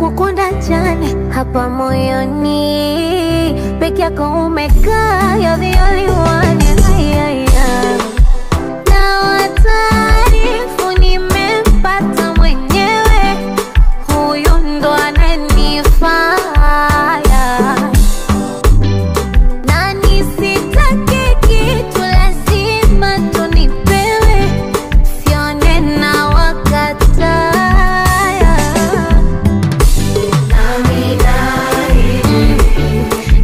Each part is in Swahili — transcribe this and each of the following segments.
kukunda jane hapa moyoni, peke yako umekaa, you're the only one. Na wataarifu nimempata mwenyewe, huyu ndo ananifaa. Na nisitake kitu lazima tunipewe, sione na wakataya.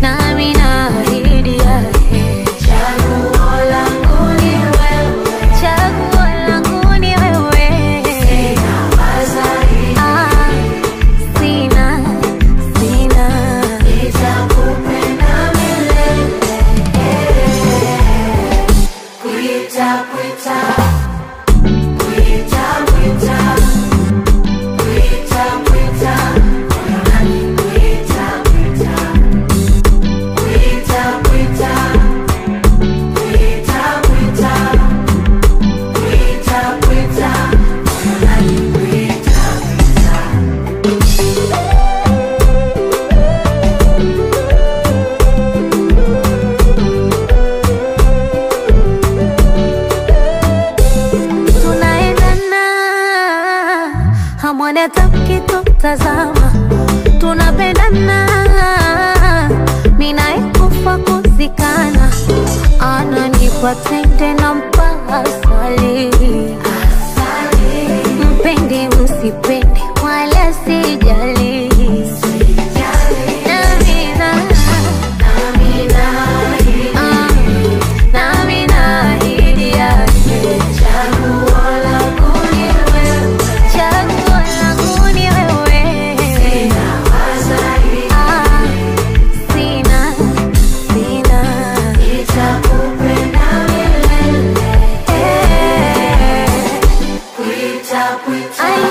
Nami naahidi yake, chaguo langu ni wewe, chaguo langu ni wewe. Sina wazaidi, sina, nitakupenda milele. Kuita, kuita, kuita, kuita, kuita, kuita, moyoni kuita, kuita, kuita, kuita, kuita, kuita, kuita, kuita, moyoni kuita, tunaendana, hamwoni hata mkitutazama, tunapendana, mimi naye kufa kuzikana, ananipa tende na mpaka asali. Mpende msipende wala sijali, nami naahidi yake, chaguo langu ni wewe, chaguo langu ni wewe. Sina wazaidi, sina, nitakupenda milele. Kuita, kuita, ay,